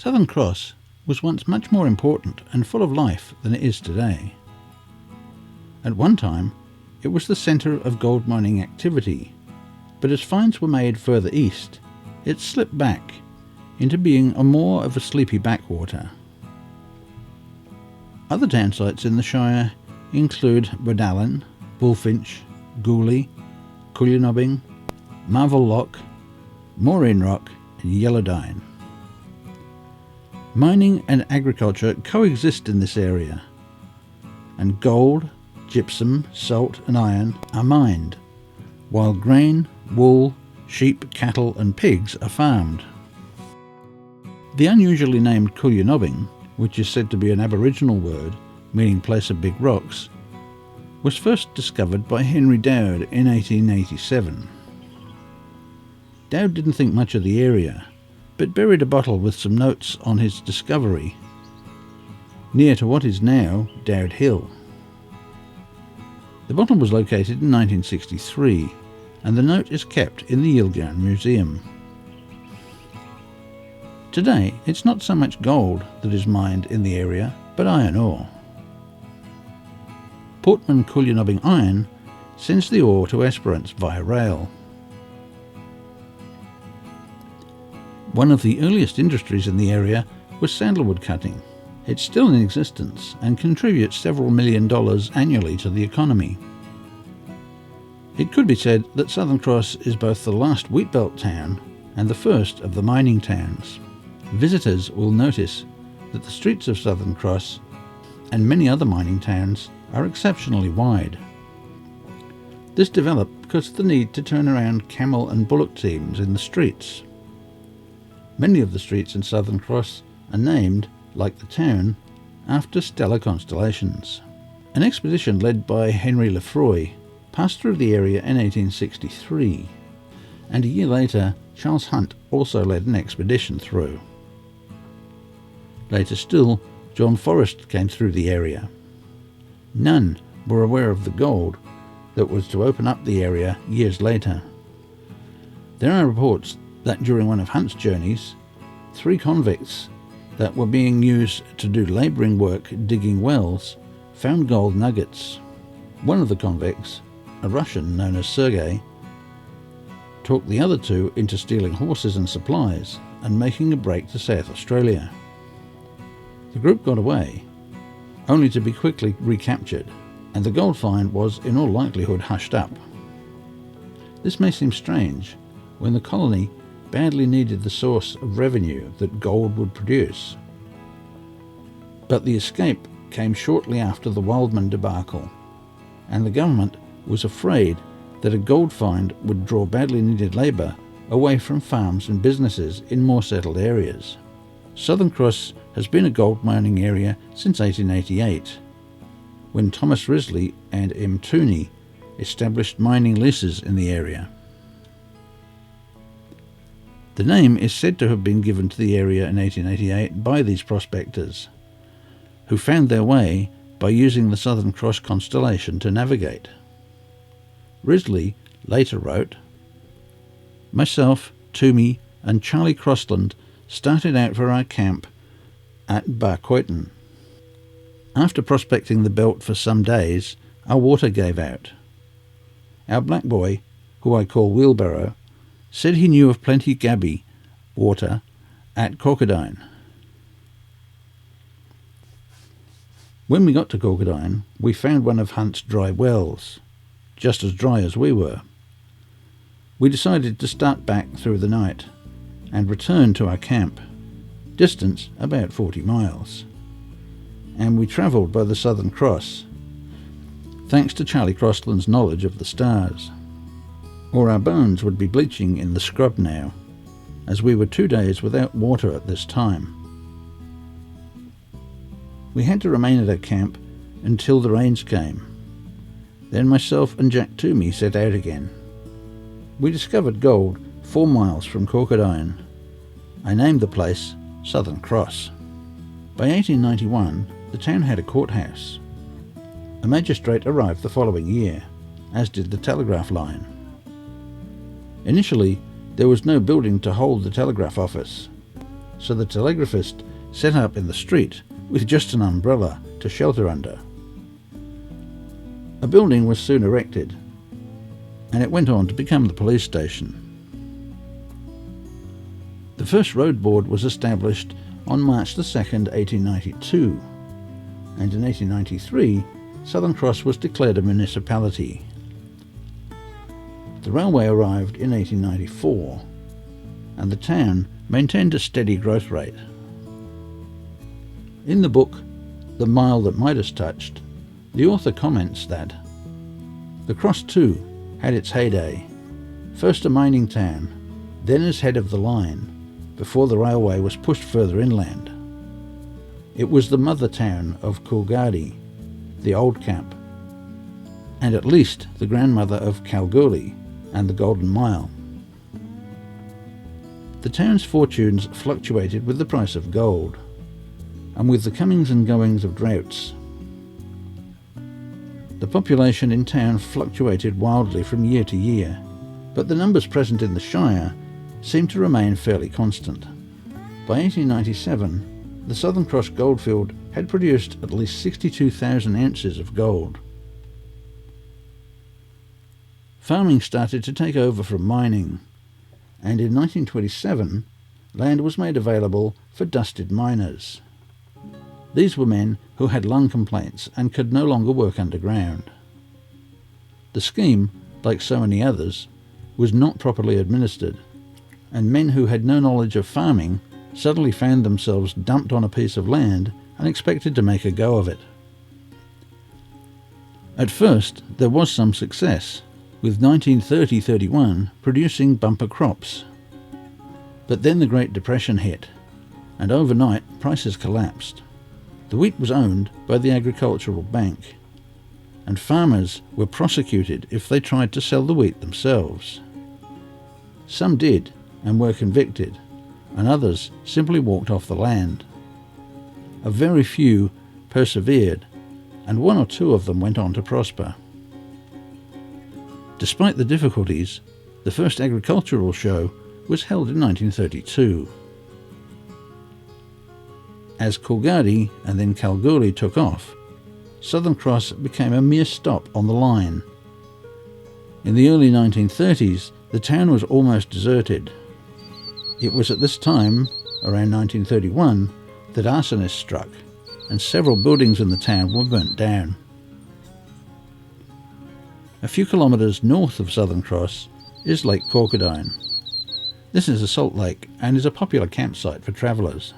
Southern Cross was once much more important and full of life than it is today. At one time, it was the centre of gold mining activity, but as finds were made further east, it slipped back into being more of a sleepy backwater. Other town sites in the Shire include Bodallan, Bullfinch, Gooley, Cullinobbing, Marvel Lock, Maureen Rock and Yellowdine. Mining and agriculture coexist in this area, and gold, gypsum, salt and iron are mined, while grain, wool, sheep, cattle and pigs are farmed. The unusually named Cullinobbing, which is said to be an Aboriginal word meaning place of big rocks, was first discovered by Henry Dowd in 1887. Dowd didn't think much of the area, but buried a bottle with some notes on his discovery, near to what is now Dowd Hill. The bottle was located in 1963, and the note is kept in the Yilgarn Museum. Today, it's not so much gold that is mined in the area, but iron ore. Portman Cullinobbing Iron sends the ore to Esperance via rail. One of the earliest industries in the area was sandalwood cutting. It's still in existence and contributes several $1 million annually to the economy. It could be said that Southern Cross is both the last wheatbelt town and the first of the mining towns. Visitors will notice that the streets of Southern Cross and many other mining towns are exceptionally wide. This developed because of the need to turn around camel and bullock teams in the streets. Many of the streets in Southern Cross are named, like the town, after stellar constellations. An expedition led by Henry Lefroy passed through the area in 1863, and a year later Charles Hunt also led an expedition through. Later still, John Forrest came through the area. None were aware of the gold that was to open up the area years later. There are reports that during one of Hunt's journeys, 3 convicts that were being used to do labouring work digging wells found gold nuggets. One of the convicts, a Russian known as Sergei, talked the other 2 into stealing horses and supplies and making a break to South Australia. The group got away, only to be quickly recaptured, and the gold find was in all likelihood hushed up. This may seem strange when the colony badly needed the source of revenue that gold would produce. But the escape came shortly after the Wildman debacle, and the government was afraid that a gold find would draw badly needed labour away from farms and businesses in more settled areas. Southern Cross has been a gold mining area since 1888, when Thomas Risley and M. Tooney established mining leases in the area. The name is said to have been given to the area in 1888 by these prospectors, who found their way by using the Southern Cross constellation to navigate. Risley later wrote, "Myself, Toomey and Charlie Crossland started out for our camp at Barcoiton. After prospecting the belt for some days, our water gave out. Our black boy, who I call Wheelbarrow, said he knew of plenty gabby water at Corcodine. When we got to Corcodine, we found one of Hunt's dry wells, just as dry as we were. We decided to start back through the night and return to our camp, distance about 40 miles. And we travelled by the Southern Cross, thanks to Charlie Crossland's knowledge of the stars. Or our bones would be bleaching in the scrub now, as we were 2 days without water at this time. We had to remain at our camp until the rains came. Then myself and Jack Toomey set out again. We discovered gold 4 miles from Corcodine. I named the place Southern Cross. By 1891, the town had a courthouse. A magistrate arrived the following year, as did the telegraph line. Initially, there was no building to hold the telegraph office, so the telegraphist set up in the street with just an umbrella to shelter under. A building was soon erected, and it went on to become the police station. The first road board was established on March 2, 1892, and in 1893 Southern Cross was declared a municipality. The railway arrived in 1894, and the town maintained a steady growth rate. In the book The Mile That Midas Touched, the author comments that the Cross too had its heyday, first a mining town, then as head of the line, before the railway was pushed further inland. It was the mother town of Coolgardie, the Old Cap, and at least the grandmother of Kalgoorlie and the Golden Mile. The town's fortunes fluctuated with the price of gold, and with the comings and goings of droughts. The population in town fluctuated wildly from year to year, but the numbers present in the Shire seemed to remain fairly constant. By 1897, the Southern Cross goldfield had produced at least 62,000 ounces of gold. Farming started to take over from mining, and in 1927, land was made available for dusted miners. These were men who had lung complaints and could no longer work underground. The scheme, like so many others, was not properly administered, and men who had no knowledge of farming suddenly found themselves dumped on a piece of land and expected to make a go of it. At first, there was some success, with 1930-31 producing bumper crops. But then the Great Depression hit, and overnight prices collapsed. The wheat was owned by the Agricultural Bank, and farmers were prosecuted if they tried to sell the wheat themselves. Some did and were convicted, and others simply walked off the land. A very few persevered, and one or two of them went on to prosper. Despite the difficulties, the first agricultural show was held in 1932. As Coolgardie and then Kalgoorlie took off, Southern Cross became a mere stop on the line. In the early 1930s, the town was almost deserted. It was at this time, around 1931, that arsonists struck, and several buildings in the town were burnt down. A few kilometres north of Southern Cross is Lake Corkadine. This is a salt lake and is a popular campsite for travellers.